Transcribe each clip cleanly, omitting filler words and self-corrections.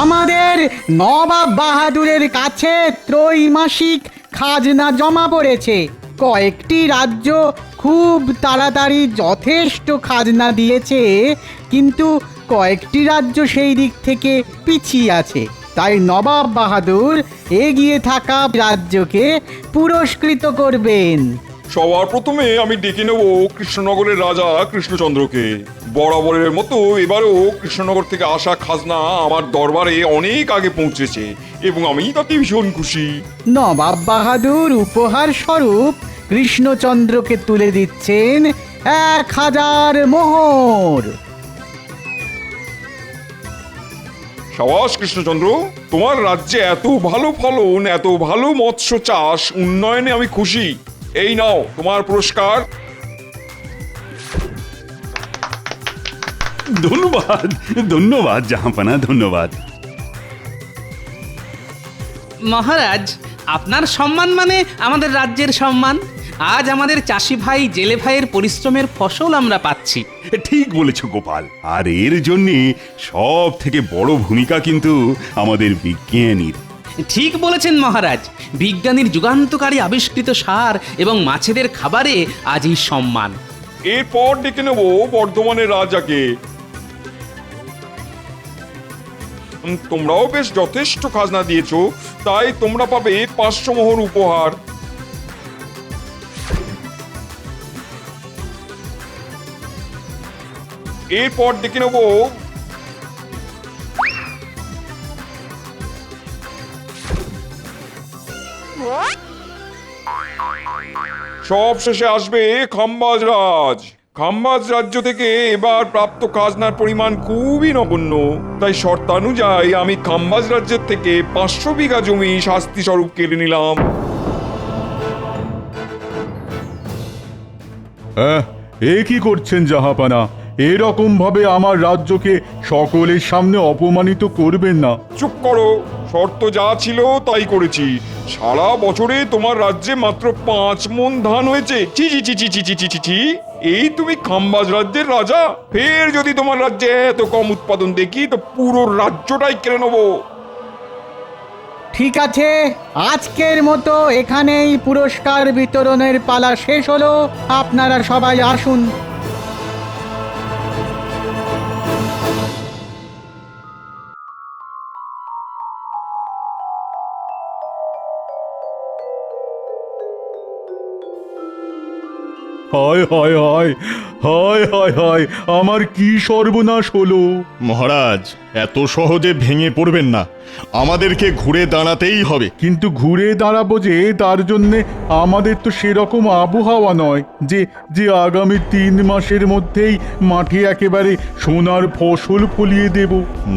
আমাদের নবাব বাহাদুরের কাছে ত্রৈমাসিক খাজনা জমা পড়েছে। কয়েকটি রাজ্য খুব তাড়াতাড়ি যথেষ্ট খাজনা দিয়েছে, কিন্তু কয়েকটি রাজ্য সেই দিক থেকে পিছিয়ে আছে। তাই নবাব বাহাদুর এগিয়ে থাকা রাজ্যকে পুরস্কৃত করবেন। সবার প্রথমে আমি ডেকে নেব কৃষ্ণনগরের রাজা কৃষ্ণচন্দ্রকে। বরাবরের মতো এবারও কৃষ্ণনগর থেকে আসা খাজনা আমার দরবারে অনেক আগে পৌঁছেছে এবং আমি তাতে ভীষণ খুশি। নবাব বাহাদুর উপহার স্বরূপ কৃষ্ণচন্দ্রকে তুলে দিচ্ছেন 1000 মোহর। সাবাস কৃষ্ণচন্দ্র, তোমার রাজ্যে এত ভালো ফলন, এত ভালো মৎস্য চাষ, উন্নয়নে আমি খুশি। এই নাও তোমার পুরস্কার। ধন্যবাদ ধন্যবাদ জাহাঁপনা, ধন্যবাদ। মহারাজ, আপনার সম্মান মানে আমাদের রাজ্যের সম্মান। আজ আমাদের চাষি ভাই জেলে ভাইয়ের পরিশ্রমের ফসল আমরা পাচ্ছি। ঠিক বলেছ গোপাল, আর এর জন্যে সব থেকে বড় ভূমিকা কিন্তু আমাদের বিজ্ঞানীর। ঠিক বলেছেন মহারাজ, বিজ্ঞানীর যুগান্তকারী আবিষ্কৃত সার এবং মাছেদের খাবারে আজ এই সম্মান। এরপর ডেকে নেব বর্ধমানের রাজাকে। তোমরাও বেশ যথেষ্ট খাজনা দিয়েছো, তাই তোমরা পাবে 500 মোহর উপহার। এরপর ডেকে নেব সব শেষে আসবে খাম্বাজ রাজ। খাম্বাজ রাজ্য থেকে এবার প্রাপ্ত খাজনার পরিমাণ খুবই নগণ্য, তাই শর্তানুযায়ী আমি খাম্বাজ রাজ্যের থেকে 500 বিঘা জমি শাস্তি স্বরূপ কেড়ে নিলাম। এ কি করছেন জাহাপানা? এরকম ভাবে আমার রাজ্যকে সকলের সামনে অপমানিত করবেন না। চুপ করো, শর্ত যা ছিল তাই করেছি। সারা বছরে তোমার রাজ্যে মাত্র 5 মণ ধান হয়েছে। চি চি চি চি চি চি চি চি চি। এই তুমি খাম্বাজ রাজ্যের রাজা, ফের যদি তোমার রাজ্যে এত কম উৎপাদন দেখি তো পুরো রাজ্যটাই কেড়ে নেবো। ঠিক আছে, আজকের মতো এখানেই পুরস্কার বিতরণের পালা শেষ হলো। আপনারা সবাই আসুন। হায় হায় হায় হায় হায় হায়, আমার কি সর্বনাশ হলো! মহারাজ, এত সহজে ভেঙে পড়বেন না, আমাদেরকে ঘুরে দাঁড়াতেই হবে। কিন্তু ঘুরে দাঁড়াবো যে, তার জন্যে আমাদের তো সেরকম আবহাওয়া নয় যে যে আগামী 3 মাসের মধ্যেই মাঠে একেবারে সোনার ফসল ফলিয়ে দেব।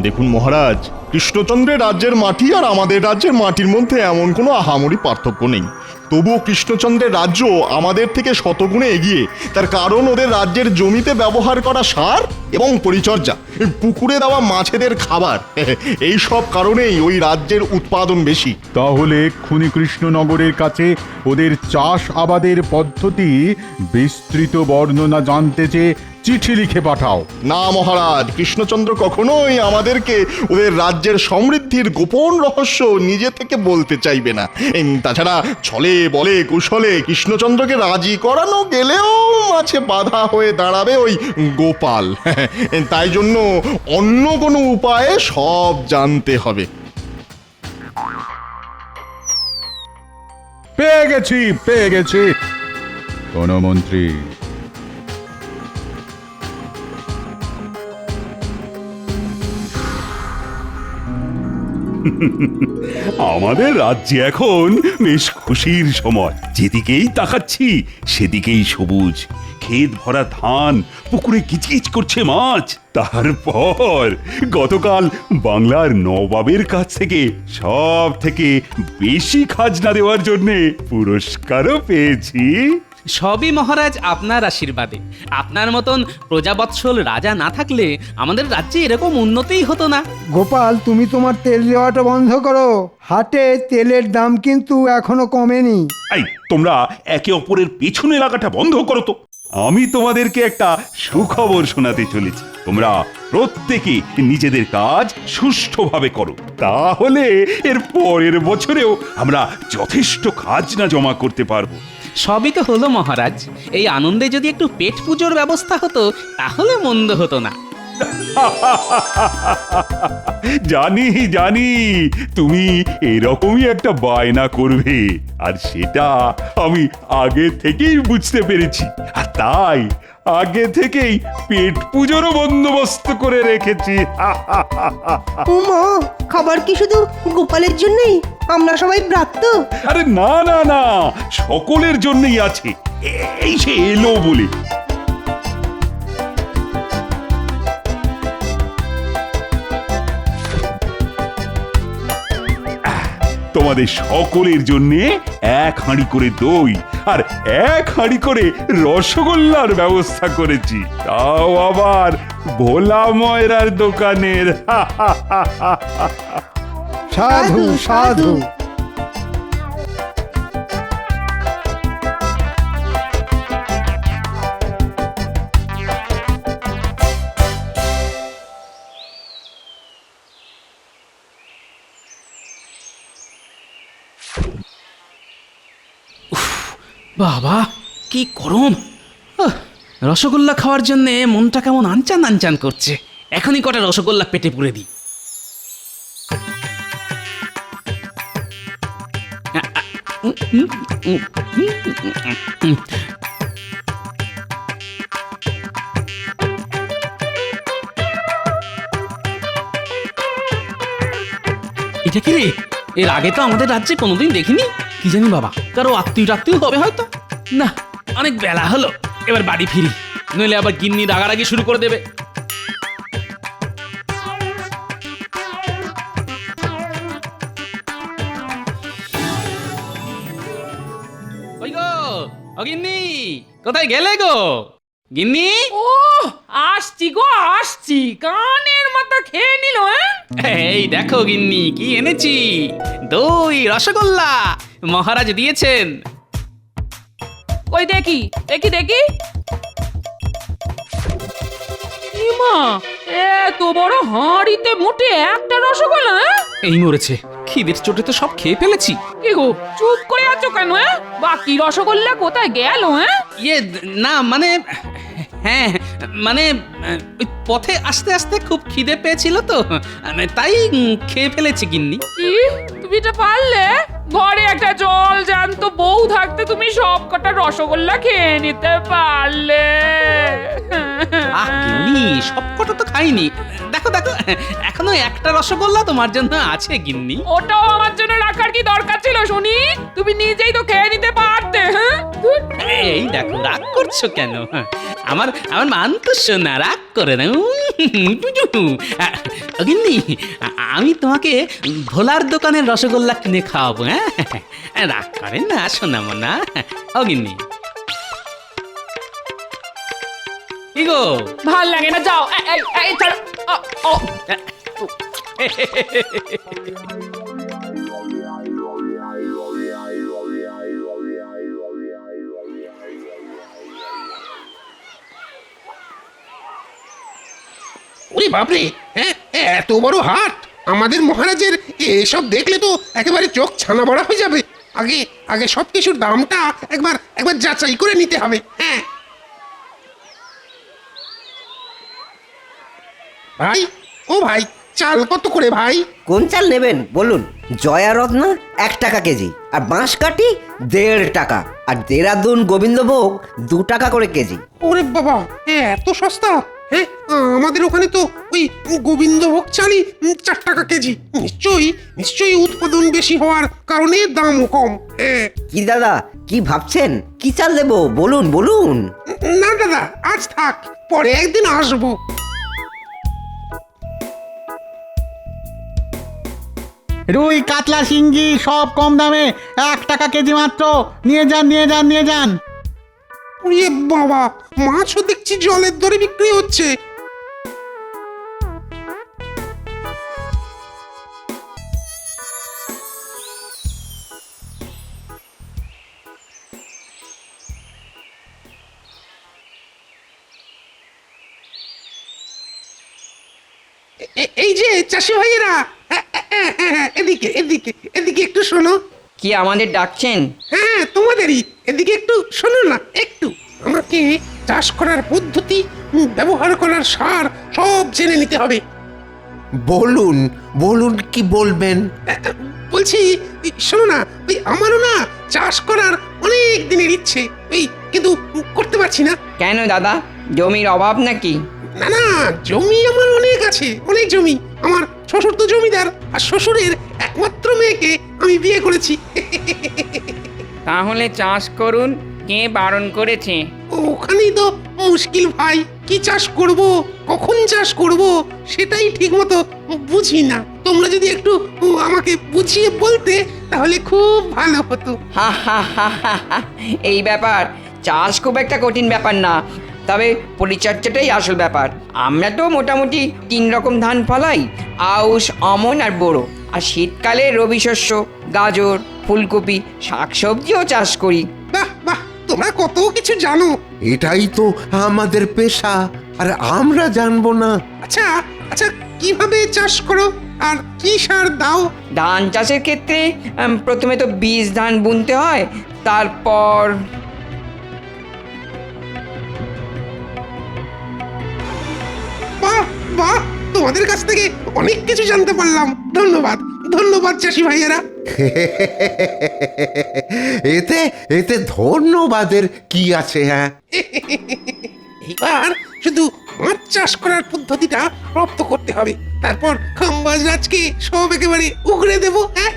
দেখুন মহারাজ, কৃষ্ণচন্দ্রের রাজ্যের মাটি আর আমাদের রাজ্যের মাটির মধ্যে এমন কোনো আহামরি পার্থক্য নেই। তবুও কৃষ্ণচন্দ্রের রাজ্য আমাদের থেকে শতগুণে এগিয়ে। তার কারণ ওদের রাজ্যের জমিতে ব্যবহার করা সার এবং পরিচর্যা, পুকুরে দেওয়া মাছেদের খাবার, এই সব কারণেই ওই রাজ্যের উৎপাদন বেশি। তাহলে এক্ষুনি কৃষ্ণনগরের কাছে ওদের চাষ আবাদের পদ্ধতি বিস্তৃত বর্ণনা জানতে চেয়ে চিঠি লিখে পাঠাও। না মহারাজ, কৃষ্ণচন্দ্র কখনোই আমাদেরকে ওদের রাজ্যের সমৃদ্ধির গোপন রহস্য নিজে থেকে বলতে চাইবে না। তাছাড়া ছলে বলে কুশলে কৃষ্ণচন্দ্রকে রাজি করানো গেলেও মাঝে বাধা হয়ে দাঁড়াবে ওই গোপাল। তাই জন্য অন্য কোনো উপায়ে সব জানতে হবে। পেয়ে গেছি কোন মন্ত্রী। আমাদের রাজ্যে এখন বেশ খুশির সময়। যেদিকেই তাকাচ্ছি সেদিকেই সবুজ, ক্ষেত ভরা ধান, পুকুরে কিচকিচ করছে মাছ। তারপর গতকাল বাংলার নবাবের কাছ থেকে সব থেকে বেশি খাজনা দেওয়ার জন্য পুরস্কারও পেয়েছি। সবই মহারাজ আপনার আশীর্বাদে। আপনার মতন প্রজাবৎসল রাজা না থাকলে আমাদের রাজ্যে এরকম উন্নতিই হতো না। গোপাল, তুমি তোমার তেল দেওয়াটা বন্ধ করো। হাটে তেলের দাম কিন্তু এখনো কমেনি। এই তোমরা একে অপরের পেছনে লাগাটা বন্ধ করো তো। আমি তোমাদেরকে একটা সুখবর শোনাতে চলেছি। তোমরা প্রত্যেকে নিজেদের কাজ সুষ্ঠুভাবে করো, তাহলে এর পরের বছরেও আমরা যথেষ্ট খাজনা জমা করতে পারবো। সবই তো হলো মহারাজ, এই আনন্দে যদি একটু পেট পুজোর ব্যবস্থা হতো তাহলে মন্দ হতো না। জানি জানি তুমি এরকমই একটা বায়না করবে, আর সেটা আমি আগে থেকেই বুঝতে পেরেছি, আর তাই আগে থেকেই পেট পুজোরও বন্দোবস্ত করে রেখেছি। উমা, খাবার কি শুধু গোপালের জন্যই? আমরা সবাই ব্রাত্য। আরে না না না, সকলের জন্যই আছে, এই সে এলো বলে। তোমাদের সকলের জন্য 1 হাঁড়ি করে দই আর 1 হাঁড়ি করে রসগোল্লার ব্যবস্থা করেছি, তাও আবার ভোলা ময়রার দোকানের। সাধু সাধু। বাবা কি গরম! রসগোল্লা খাওয়ার জন্য মনটা কেমন আনচান আনচান করছে। এখনই কটা রসগোল্লা পেটে পুরে দিই। এটা কি রে? এর আগে তো আমাদের রাজ্যে কোনোদিন দেখিনি। কি জানি বাবা, কারো আত্মীয় হবে হয়তো। না, অনেক বেলা হলো, এবার বাড়ি ফিরি, নইলে আবার গিন্নি রাগারাগি শুরু করে দেবে। ওই গো, ও গিন্নি, কোথায় গেলে গো? গিন্নি, ও আসছি গো আসছি, কানের মতো খেয়ে নিল। এই দেখো গিন্নি কি এনেছি, দই রসগোল্লা মহারাজ দিয়েছেন। ওই দেখি দেখি দেখি, ইমা, এত বড় হাঁড়িতে মোটে একটা রসগোল্লা। এই মরেছে, খিদের চোটে তো সব খেয়ে ফেলেছি। কি গো চুপ করে আছো কেন? বাকি রসগোল্লা কোথায় গেল? ইয়ে না মানে, হ্যাঁ মানে ওই পথে আস্তে আস্তে খুব খিদে পেয়েছিল তো, তাই খেয়ে ফেলেছি গিন্নি। কি তুমি এটা পারলে? ঘরে একটা জল জ্যান্ত বউ থাকতে তুমি সব কটা রসগোল্লা খেয়ে নিতে পারলে? আহ গিন্নি, সবকটা তো খাইনি। দেখো দেখো, এখনো একটা রসগোল্লা তোমার জন্য আছে গিন্নি। ওটাও আমার জন্য রাখার কি দরকার ছিল শুনি? তুমি নিজেই তো খেয়ে নিতে পারতে। এই দেখো, রাগ করছো কেন? আমার আমার মান তো শোনা, রাগ করে না। গিন্নি, আমি তোমাকে ভোলার দোকানের রসগোল্লা কিনে খাওয়াবো। হ্যাঁ, রাগ করেন না শোনা মনা। ও গিন্নি, কি গো? ভাল লাগে না, যাও। এই ছাড়ো। ও ওরে বাপরে, হ্যাঁ এত বড় হাট! আমাদের মহারাজের এসব দেখলে তো একেবারে চোখ ছানা বড়া হয়ে যাবে। আগে আগে সব কিছুর দামটা একবার যাচাই করে নিতে হবে। হ্যাঁ ভাই, ও ভাই, চাল কত করে ভাই? কোন চাল নেবেন বলুন? জয়া রত্না 1 টাকা কেজি, আর বাঁশকাঠি 1.5 টাকা, আর দেরাদুন গোবিন্দভোগ 2 টাকা করে কেজি। ওরে বাবা, এত সস্তা! হ্যাঁ, আমাদের ওখানে তো ওই গোবিন্দভোগ চালই 4 টাকা কেজি। নিশ্চয়ই উৎপাদন বেশি হওয়ার কারণে দামও কম। হ্যাঁ। কি দাদা, কি ভাবছেন? কি চাল দেবো বলুন বলুন? না দাদা, আজ থাক, পরে একদিন আসবো। রুই কাতলা শিঙ্গি সব কম দামে 1 টাকা কেজি মাত্র। নিয়ে যান নিয়ে যান নিয়ে যান। ওরে বাবা, মাছও দেখছি জলের দরে বিক্রি হচ্ছে। এই যে চাষি ভাইয়েরা, এদিকে এদিকে এদিকে একটু শোনো। কি আমাদের ডাকছেন? হ্যাঁ, তোমাদেরই। এদিকে একটু শোনো না, একটু। আমাকে চাষ করার পদ্ধতি, ব্যবহার করার সার সব জেনে নিতে হবে। বলুন বলুন কি বলবেন? বলছি, শোনো না, ওই আমারও না চাষ করার অনেক দিনের ইচ্ছে, ওই কিন্তু করতে পারছি না। কেন দাদা, জমির অভাব নাকি? না না, জমি আমার অনেক আছে, অনেক জমি। আমার শ্বশুর তো জমিদার, আর শ্বশুরের একমাত্র মেয়েকে আমি বিয়ে করেছি। তাহলে চাষ করুন, কে বারণ করেছে? ওখানেই তো মুশকিল ভাই, কি চাষ করব, কখন চাষ করব, সেটাই ঠিক মতো বুঝি না। তোমরা যদি একটু আমাকে বুঝিয়ে বলতে তাহলে খুব ভালো হতো। হা হা হা হা হা। এই ব্যাপার, চাষ খুব একটা কঠিন ব্যাপার না, তবে পরিচর্যাটাই আসল ব্যাপার। আমরা তো মোটামুটি 3 রকম ধান ফলাই, আউশ, আমন আর বোরো। আর শীতকালে রবি শস্য, গাজর, ফুলকপি, শাকসবজিও চাষ করি। বাহ বাহ, তোমরা কত কিছু জানো। এটাই তো আমাদের পেশা, আর আমরা জানবো না? আচ্ছা আচ্ছা, কিভাবে চাষ করো আর কি সার দাও? ধান চাষের ক্ষেত্রে প্রথমে তো বীজ ধান বুনতে হয়, তারপর বাহ বাহ, তোমাদের কাছ থেকে অনেক কিছু জানতে পারলাম। ধন্যবাদ ধন্যবাদ চাষি ভাইয়েরা। এতে এতে ধন্যবাদের কি আছে? হ্যাঁ, এবার শুধু মাছ চাষ করার পদ্ধতিটা রপ্ত করতে হবে, তারপর খাম্বাজ রাজকে সব একেবারে উগড়ে দেবো। হ্যাঁ,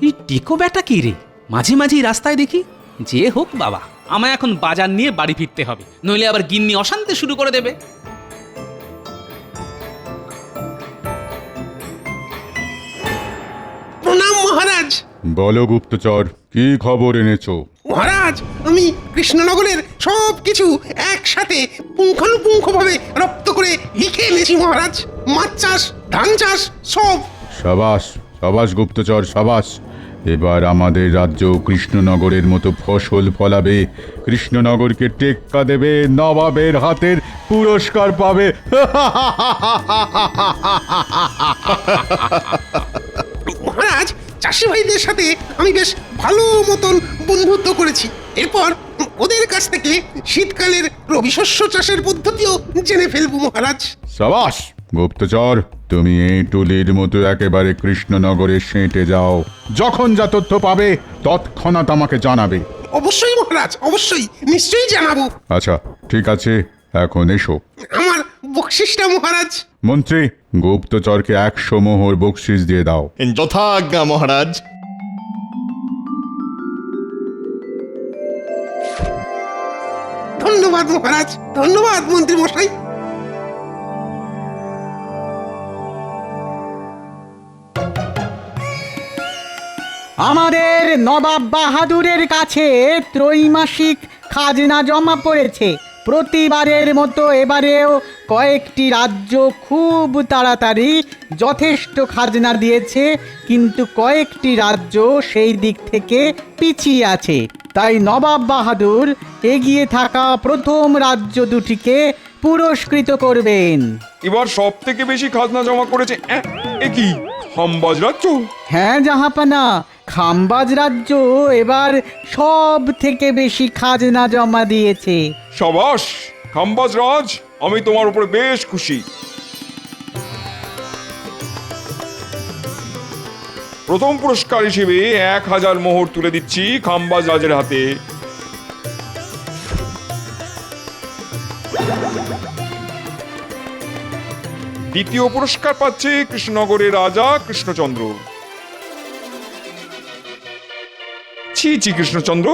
এই টেকো ব্যাটা কি রে, মাঝে মাঝে রাস্তায় দেখি। যে হোক বাবা, আমায় এখন বাজার নিয়ে বাড়ি ফিরতে হবে, নইলে আবার গিন্নি অশান্তি শুরু করে দেবে। প্রণাম মহারাজ। বলো গুপ্তচর, কি খবর এনেছো? মহারাজ, আমি কৃষ্ণনগরের সব কিছু একসাথে পুঙ্খানুপুঙ্খভাবে রপ্ত করে লিখে এনেছি মহারাজ। মাছ চাষ, ধান চাষ, সব। সাবাস সাবাস গুপ্তচর, সাবাস। এবার আমাদের রাজ্য কৃষ্ণনগরের মতো ফসল ফলাবে, কৃষ্ণনগরকে টেক্কা দেবে, নবাবের হাতের পুরস্কার পাবে। মহারাজ, চাষি ভাইদের সাথে আমি বেশ ভালো মতন বন্ধুত্ব করেছি। এরপর ওদের কাছ থেকে শীতকালের রবি শস্য চাষের পদ্ধতিও জেনে ফেলবো মহারাজ। সাবাস গুপ্তচর, তুমি এই টুলির মতো একেবারে কৃষ্ণনগরে সেঁটে যাও। যখন যা তথ্য পাবে তৎক্ষণাৎ আমাকে জানাবে। অবশ্যই মহারাজ, অবশ্যই, নিশ্চয়ই জানাবো। আচ্ছা ঠিক আছে, এখন এসো। আমার বকশিসটা মহারাজ। মন্ত্রী, গুপ্তচরকে 100 মোহর বকশিস দিয়ে দাও। যথাজ্ঞা মহারাজ। ধন্যবাদ মহারাজ, ধন্যবাদ মন্ত্রী মশাই। আমাদের নবাব বাহাদুরের কাছে ত্রৈমাসিক খাজনা জমা পড়েছে। প্রতিবারের মতো এবারেও কয়েকটি রাজ্য খুব তাড়াতাড়ি যথেষ্ট খাজনা দিয়েছে, কিন্তু কয়েকটি রাজ্য সেই দিক থেকে পিছিয়ে আছে। তাই নবাব বাহাদুর এগিয়ে থাকা প্রথম রাজ্য দুটিকে পুরস্কৃত করবেন। এবার সব থেকে বেশি খাজনা জমা করেছে এ কি, খাম্বাজ রাজ্য? হ্যাঁ জাহাপানা, খাম্বাজ রাজ্য এবার সব থেকে বেশি খাজনা জমা দিয়েছে। সাবাস খাম্বাজ রাজ, আমি তোমার উপরে বেশ খুশি। প্রথম পুরস্কার হিসেবে 1000 মোহর তুলে দিচ্ছি খাম্বাজ রাজের হাতে। দ্বিতীয় পুরস্কার পাচ্ছে কৃষ্ণনগরের রাজা কৃষ্ণচন্দ্র। ছি ছি কৃষ্ণচন্দ্র,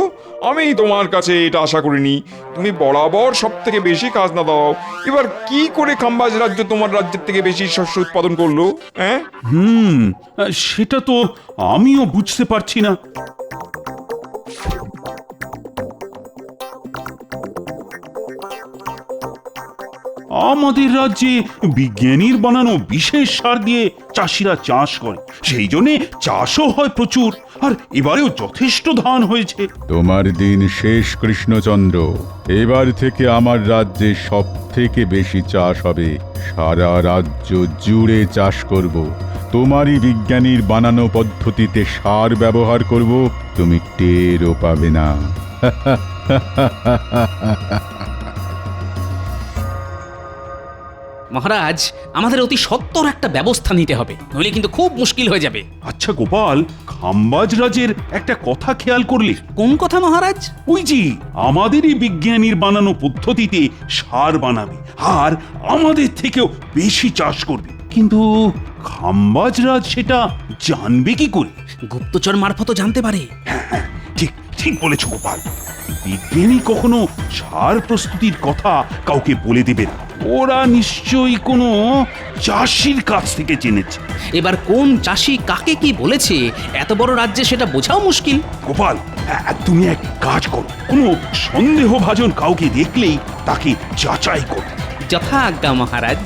আমি তোমার কাছে এটা আশা করিনি। তুমি বরাবর সব থেকে বেশি খাজনা দাও, এবার কি করে খাম্বাজ রাজ্য তোমার রাজ্যের থেকে বেশি শস্য উৎপাদন করলো? হ্যাঁ, সেটা তো আমিও বুঝতে পারছি না। আমাদের রাজ্যে বিজ্ঞানীর বানানো বিশেষ সার দিয়ে চাষিরা চাষ করে, সেই জন্যে চাষও হয় প্রচুর, আর এবারেও যথেষ্ট ধান হয়েছে। তোমার দিন শেষ কৃষ্ণচন্দ্র। এবার থেকে আমার রাজ্যে সব থেকে বেশি চাষ হবে। সারা রাজ্য জুড়ে চাষ করব। তোমারই বিজ্ঞানীর বানানো পদ্ধতিতে সার ব্যবহার করব, তুমি টেরও পাবে না। মহারাজ, আমাদের অতি সত্বর একটা ব্যবস্থা নিতে হবে, নইলে কিন্তু খুব মুশকিল হয়ে যাবে। আচ্ছা গোপাল, খাম্বাজ রাজের একটা কথা খেয়াল করলে? কোন কথা মহারাজ? ওই যে আমাদেরই বিজ্ঞানীর বানানো পদ্ধতিতে সার বানাবে আর আমাদের থেকেও বেশি চাষ করবে, কিন্তু খাম্বাজ রাজ সেটা জানবে কি করে? গুপ্তচর মারফতও জানতে পারে। হ্যাঁ, ঠিক ঠিক বলেছ গোপাল। বিজ্ঞানী কখনো সার প্রস্তুতির কথা কাউকে বলে দেবে না, ওরা নিশ্চয়ই কোনো চাষির কাছ থেকে জেনেছে। এবার কোন চাষি কাকে কি বলেছে এত বড় রাজ্যে সেটা বোঝাও মুশকিল। গোপাল, তুমি এক কাজ করো, কোনো সন্দেহভাজন কাউকে দেখলেই তাকে যাচাই করো। যথা আজ্ঞা মহারাজ।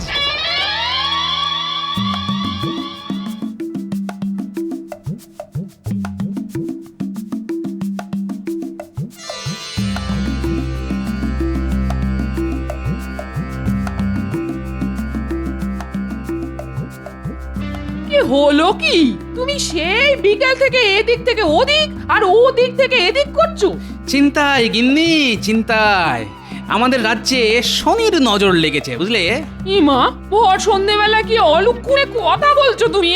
হলো কি? তুমি সেই বিকেল থেকে এদিক থেকে ওদিক আর ওদিক থেকে এদিক করছো। চিন্তায় গিন্নি, চিন্তায়। আমাদের রাজ্যে শনির নজর লেগেছে, বুঝলে? ইমা, ভর সন্ধেবেলা কি অলক্ষণে কথা বলছো তুমি?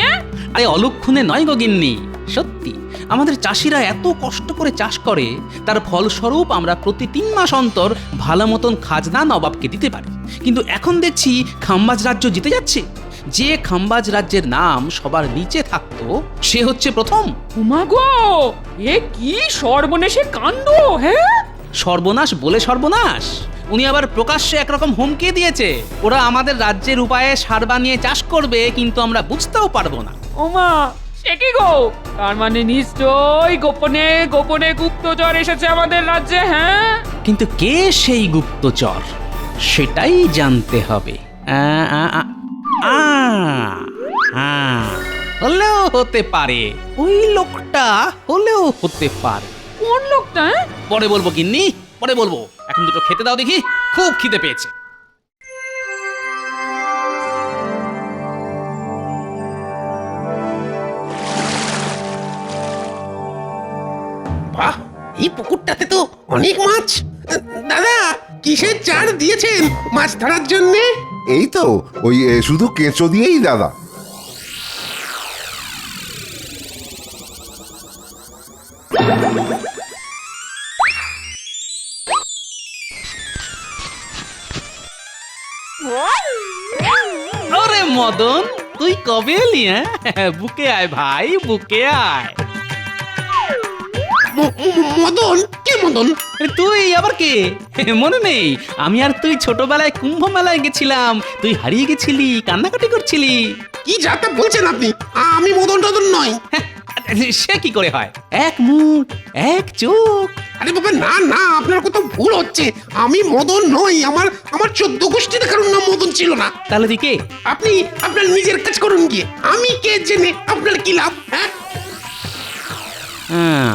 আরে অলক্ষণে নয় গো গিন্নি, সত্যি। আমাদের চাষিরা এত কষ্ট করে চাষ করে, তার ফলস্বরূপ আমরা প্রতি 3 মাস অন্তর ভালো মতন খাজনা নবাবকে দিতে পারি। কিন্তু এখন দেখছি খাম্বাজ রাজ্য জিতে যাচ্ছে। যে খাম্বাজ রাজ্যের নাম সবার নিচে থাকতো সে হচ্ছে প্রথম। উমা গো, এ কি সর্বনেশে কাণ্ড! হ্যাঁ, সর্বনাশ বলে সর্বনাশ। উনি আবার প্রকাশ্যে একরকম হুমকি দিয়েছে, ওরা আমাদের রাজ্যের উপায়ে সার বানিয়ে চাষ করবে, কিন্তু আমরা বুঝতেও পারবো না। ওমা, সে কি গো? তার মানে নিশ্চয়ই গোপনে গোপনে গুপ্তচর এসেছে আমাদের রাজ্যে। হ্যাঁ, কিন্তু কে সেই গুপ্তচর সেটাই জানতে হবে। হলেও হতে পারে, ওই লোকটা হলেও হতে পারে। কোন লোকটা? পরে বলবো গিন্নি, পরে বলবো। এখন দুটো খেতে দাও দেখি, খুব খিদে পেয়েছে। বাহ, এই পুকুরটাতে তো অনেক মাছ। দাদা, কিসের চার দিয়েছেন মাছ ধরার জন্যে? এই তো ওই শুধু কেঁচো দিয়েই দাদা। আরে মদন, তুই কবে এলি? বুকে আয় ভাই, বুকে আয়। মদন? কে মদন? তুই আবার কে? মনে নেই? আমি আর তুই ছোটবেলায় কুম্ভ মেলায় গেছিলাম, তুই হারিয়ে গেছিলি, কান্নাকাটি করছিলি। কি যাতা বলছেন আপনি? আমি মদন টদন নয়। সে কি করে হয়? এক মুখ, এক চোখ। আরে বাবা, না না, আপনার কোথাও ভুল হচ্ছে। আমি মদন নই। আমার 14 গোষ্ঠীতে কারোর নাম মদন ছিল না। তাহলে তুই কে? আপনি আপনার নিজের কাজ করুন গিয়ে। আমি কে জেনে আপনার কি লাভ? হ্যাঁ,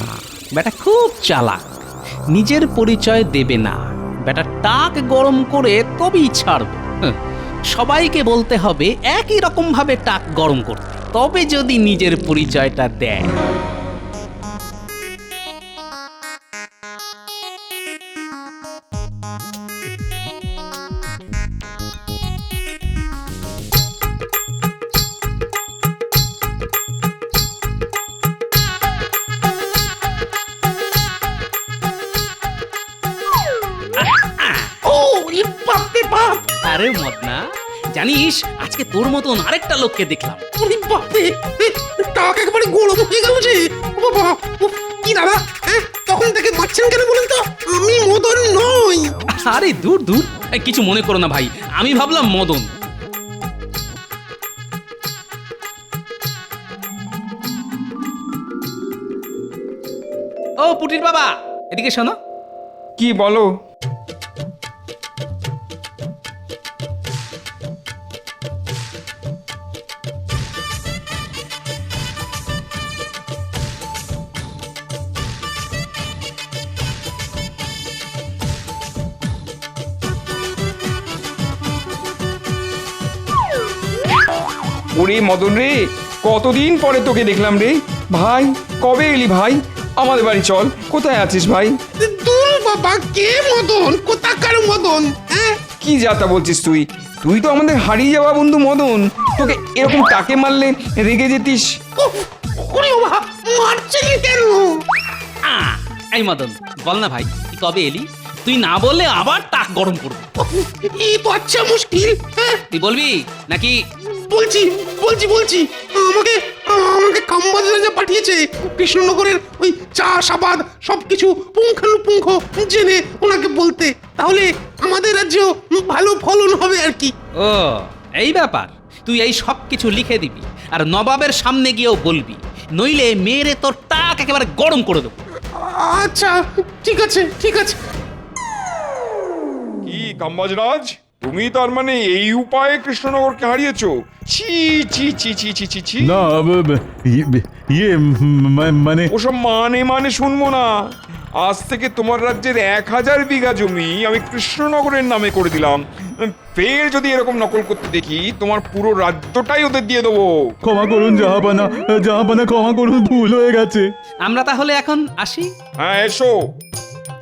বেটা খুব চালাক, নিজের পরিচয় দেবে না। বেটা টাক গরম করে তবেই ছাড়বে। সবাইকে বলতে হবে একই রকম ভাবে টাক গরম করতে, তবে যদি নিজের পরিচয়টা দেয়। আরে মদনা, জানিস আজকে তোর মতন আরেকটা লোককে দেখলাম। টাক একবারে গরম হয়ে গেল যে। বাবা, কি দাদা, তখন থেকে মারছেন কেন বলেন তো? আমি মদন নই। আরে দূর দূর, কিছু মনে করো না ভাই, আমি ভাবলাম মদন। ও পুটির বাবা, এদিকে শোনো। কি বলো? ওরে মদন রে, কতদিন পরে তোকে দেখলাম রে। ভাই কবে এলি ভাই? আমাদের বাড়ি চল। কোথায় আছিস ভাই? দূর বাবা, কে মদন? কোথাকার মদন? হ্যাঁ, কি যাতা বলছিস তুই? তুই তো আমাদের হারিয়ে যাওয়া বন্ধু মদন। তোকে এরকম টাকে মারলে রেগে যেতিস। উফ, ওরে বাবা, মারছিলি কেন? এই মদন, বল না ভাই, তুই কবে এলি? তুই না বললে আবার টাক গরম করবো। উফ, এই তো আচ্ছা মুশকিল। হ্যাঁ, তুই বলবি নাকি? বলছি বলছি বলছি আমাকে আমাকে খাম্বাজ রাজা পাঠিয়েছে কৃষ্ণনগরের ওই চাষাবাদ সবকিছু পুঙ্খানুপুঙ্খ জেনে ওনাকে বলতে। তাহলে আমাদের রাজ্যেও ভালো ফলন হবে আর কি। ও, এই ব্যাপার। তুই এই সব কিছু লিখে দিবি আর নবাবের সামনে গিয়েও বলবি, নইলে মেরে তোর টাক একেবারে গরম করে দেবো। আচ্ছা, ঠিক আছে ঠিক আছে। কি কাম্বাজরাজ, তুমি তার মানে এই উপায়ে কৃষ্ণনগরকে হারিয়েছো? ছি ছি ছি ছি ছি ছি ছি। না ইয়ে মানে ওসব মানে শুনবো না। আজ থেকে তোমার রাজ্যের 1000 বিঘা জমি আমি কৃষ্ণনগরের নামে করে দিলাম। ফের যদি এরকম নকল করতে দেখি, তোমার পুরো রাজ্যটাই ওদের দিয়ে দেবো। ক্ষমা করুন জাহাপানা, জাহাপানা ক্ষমা করুন, ভুল হয়ে গেছে। আমরা তাহলে এখন আসি। হ্যাঁ এসো।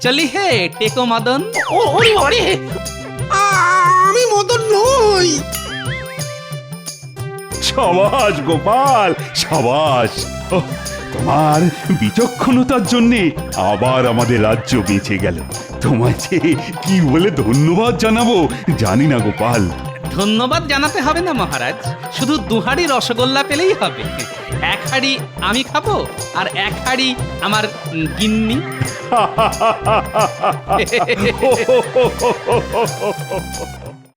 চলি হে টেকো মদন। ওরে ওরে, আমি মদন নই। সাবাস গোপাল, সাবাস। ওহ, তোমার বিচক্ষণতার জন্যে আবার আমাদের রাজ্য বেঁচে গেল। তোমায় যে কি বলে ধন্যবাদ জানাবো জানি না গোপাল। ধন্যবাদ জানাতে হবে না মহারাজ, শুধু 2 হাঁড়ি রসগোল্লা পেলেই হবে। 1 হাঁড়ি আমি খাবো আর 1 হাঁড়ি আমার গিন্নি।